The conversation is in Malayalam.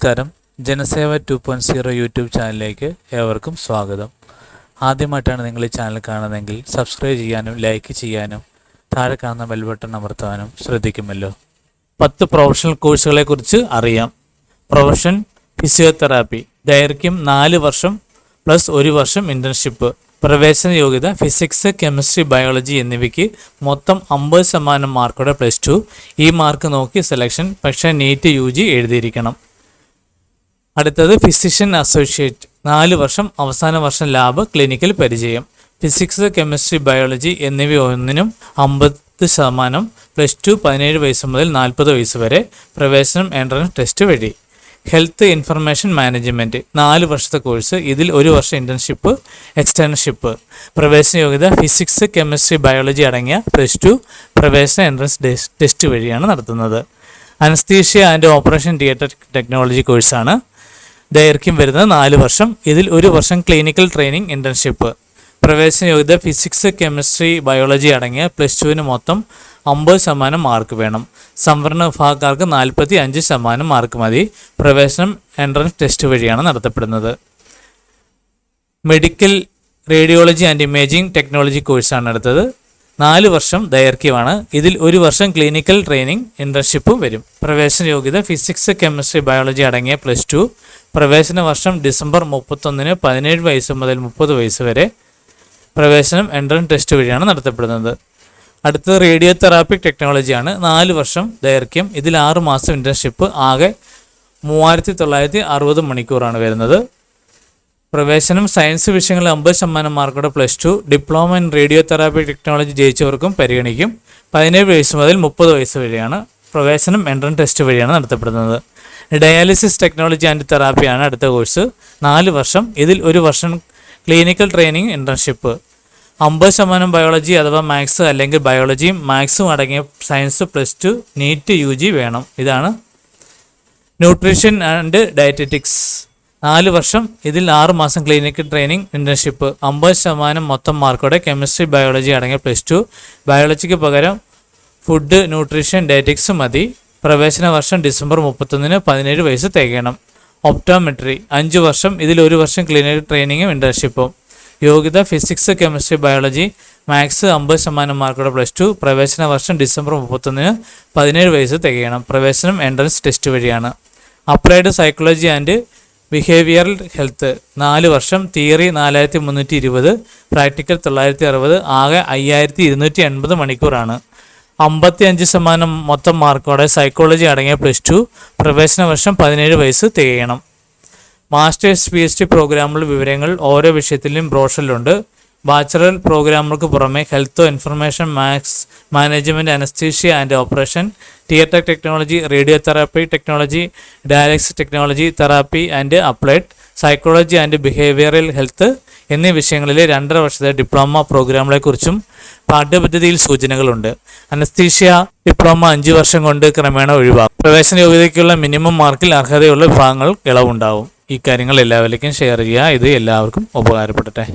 നമസ്കാരം. ജനസേവ 2.0 യൂട്യൂബ് ചാനലിലേക്ക് ഏവർക്കും സ്വാഗതം. ആദ്യമായിട്ടാണ് നിങ്ങൾ ഈ ചാനൽ കാണുന്നതെങ്കിൽ സബ്സ്ക്രൈബ് ചെയ്യാനും ലൈക്ക് ചെയ്യാനും താഴെ കാണുന്ന ബെൽ ബട്ടൺ അമർത്താനും ശ്രദ്ധിക്കുമല്ലോ. 10 പ്രൊഫഷണൽ കോഴ്സുകളെക്കുറിച്ച് അറിയാം. പ്രൊഫഷൻ ഫിസിയോതെറാപ്പി, ദൈർഘ്യം 4 വർഷം പ്ലസ് 1 വർഷം ഇൻറ്റേൺഷിപ്പ്. പ്രവേശന യോഗ്യത ഫിസിക്സ്, കെമിസ്ട്രി, ബയോളജി എന്നിവയ്ക്ക് മൊത്തം 50% മാർക്കോടെ +2. ഈ മാർക്ക് നോക്കി സെലക്ഷൻ, പക്ഷേ നീറ്റ് UG എഴുതിയിരിക്കണം. അടുത്തത് ഫിസിഷ്യൻ അസോസിയേറ്റ്, 4 വർഷം, അവസാന വർഷം ലാബ്, ക്ലിനിക്കൽ പരിചയം. ഫിസിക്സ്, കെമിസ്ട്രി, ബയോളജി എന്നിവ ഒന്നിനും 50%, +2, 17 വയസ്സ് മുതൽ 40 വയസ്സ് വരെ. പ്രവേശനം എൻട്രൻസ് ടെസ്റ്റ് വഴി. ഹെൽത്ത് ഇൻഫർമേഷൻ മാനേജ്മെൻറ്റ്, 4 വർഷത്തെ കോഴ്സ്. ഇതിൽ 1 വർഷം ഇൻറ്റേൺഷിപ്പ്, എക്സ്റ്റേൺഷിപ്പ്. പ്രവേശന യോഗ്യത ഫിസിക്സ്, കെമിസ്ട്രി, ബയോളജി അടങ്ങിയ +2. പ്രവേശന എൻട്രൻസ് ടെസ്റ്റ് വഴിയാണ് നടത്തുന്നത്. Anaesthesia and operation theatre technology കോഴ്സാണ്. ദൈർഘ്യം വരുന്നത് 4 വർഷം. ഇതിൽ 1 വർഷം ക്ലിനിക്കൽ ട്രെയിനിങ്, ഇൻറ്റേൺഷിപ്പ്. പ്രവേശന യോഗ്യത ഫിസിക്സ്, കെമിസ്ട്രി, ബയോളജി അടങ്ങിയ +2-ന് മൊത്തം 50% മാർക്ക് വേണം. സംവരണ വിഭാഗക്കാർക്ക് 45% മാർക്ക് മതി. പ്രവേശനം എൻട്രൻസ് ടെസ്റ്റ് വഴിയാണ് നടത്തപ്പെടുന്നത്. Medical radiology and imaging technology കോഴ്സാണ് അടുത്തത്. 4 വർഷം ദൈർഘ്യമാണ്. ഇതിൽ 1 വർഷം ക്ലിനിക്കൽ ട്രെയിനിങ്, ഇൻറ്റേൺഷിപ്പും വരും. പ്രവേശന യോഗ്യത ഫിസിക്സ്, കെമിസ്ട്രി, ബയോളജി അടങ്ങിയ +2. പ്രവേശന വർഷം ഡിസംബർ 31-ന് 17 വയസ്സ് മുതൽ 30 വയസ്സ് വരെ. പ്രവേശനം എൻട്രൻസ് ടെസ്റ്റ് വഴിയാണ് നടത്തപ്പെടുന്നത്. അടുത്തത് റേഡിയോ തെറാപ്പി ടെക്നോളജിയാണ്. 4 വർഷം ദൈർഘ്യം. ഇതിൽ 6 മാസം ഇൻറ്റേൺഷിപ്പ്. ആകെ 3960 മണിക്കൂറാണ് വരുന്നത്. പ്രവേശനം സയൻസ് വിഷയങ്ങളിൽ 50% മാർക്കോടെ +2. Diploma in radiotherapy technology ജയിച്ചവർക്കും പരിഗണിക്കും. 17 വയസ്സ് മുതൽ 30 വയസ്സ് വരെയാണ്. പ്രവേശനം എൻട്രൻസ് ടെസ്റ്റ് വഴിയാണ് നടത്തപ്പെടുന്നത്. ഡയാലിസിസ് ടെക്നോളജി ആൻഡ് തെറാപ്പിയാണ് അടുത്ത കോഴ്സ്. 4 വർഷം. ഇതിൽ 1 വർഷം ക്ലിനിക്കൽ ട്രെയിനിങ്, ഇൻറ്റേൺഷിപ്പ്. 50% ബയോളജി അഥവാ മാത്സ് അല്ലെങ്കിൽ ബയോളജിയും മാത്സും അടങ്ങിയ സയൻസ് +2. നീറ്റ് UG വേണം. ഇതാണ്. ന്യൂട്രീഷൻ ആൻഡ് ഡയറ്ററ്റിക്സ്, 4 വർഷം. ഇതിൽ 6 മാസം ക്ലിനിക്കൽ ട്രെയിനിങ്, ഇൻറ്റേൺഷിപ്പ്. 50% മൊത്തം മാർക്കോടെ കെമിസ്ട്രി, ബയോളജി അടങ്ങിയ +2. ബയോളജിക്ക് പകരം ഫുഡ്, ന്യൂട്രീഷൻ, ഡയറ്ററ്റിക്സ് മതി. പ്രവേശന വർഷം ഡിസംബർ 31-ന് 17 വയസ്സ് തികയണം. ഒപ്റ്റോമെട്രി 5 വർഷം. ഇതിൽ 1 വർഷം ക്ലിനിക്കൽ ട്രെയിനിങ്ങും ഇൻറ്റേൺഷിപ്പും. യോഗ്യത ഫിസിക്സ്, കെമിസ്ട്രി, ബയോളജി, മാത്സ് 50% മാർക്കോടെ +2. പ്രവേശന വർഷം ഡിസംബർ 31-ന് 17 വയസ്സ് തികയണം. പ്രവേശനം എൻട്രൻസ് ടെസ്റ്റ് വഴിയാണ്. Applied psychology and behavioural health, 4 വർഷം. Theory 4320, practical 960. ആകെ 5280 മണിക്കൂറാണ്. 55% മൊത്തം മാർക്കോടെ സൈക്കോളജി അടങ്ങിയ +2. പ്രവേശന വർഷം 17 വയസ്സ് തികയണം. മാസ്റ്റേഴ്സ് PhD പ്രോഗ്രാമുകളുടെ വിവരങ്ങൾ ഓരോ വിഷയത്തിലും ബ്രോഷറിലുണ്ട്. ബാച്ചലർ പ്രോഗ്രാമുകൾക്ക് പുറമെ health information management, anaesthesia and operation theatre technology, radio therapy technology, dialysis technology, therapy and applied psychology and behavioural health എന്നീ വിഷയങ്ങളിലെ 2.5 വർഷത്തെ ഡിപ്ലോമ പ്രോഗ്രാമുകളെക്കുറിച്ചും പാഠ്യപദ്ധതിയിൽ സൂചനകളുണ്ട്. അനസ്തീഷ്യ ഡിപ്ലോമ 5 വർഷം കൊണ്ട് ക്രമേണ ഒഴിവാക്കും. പ്രവേശന യോഗ്യതയ്ക്കുള്ള മിനിമം മാർക്കിൽ അർഹതയുള്ള വിഭാഗങ്ങൾ ഇളവുണ്ടാവും. ഈ കാര്യങ്ങൾ എല്ലാവരിലേക്കും ഷെയർ ചെയ്യുക. ഇത് എല്ലാവർക്കും ഉപകാരപ്പെടട്ടെ.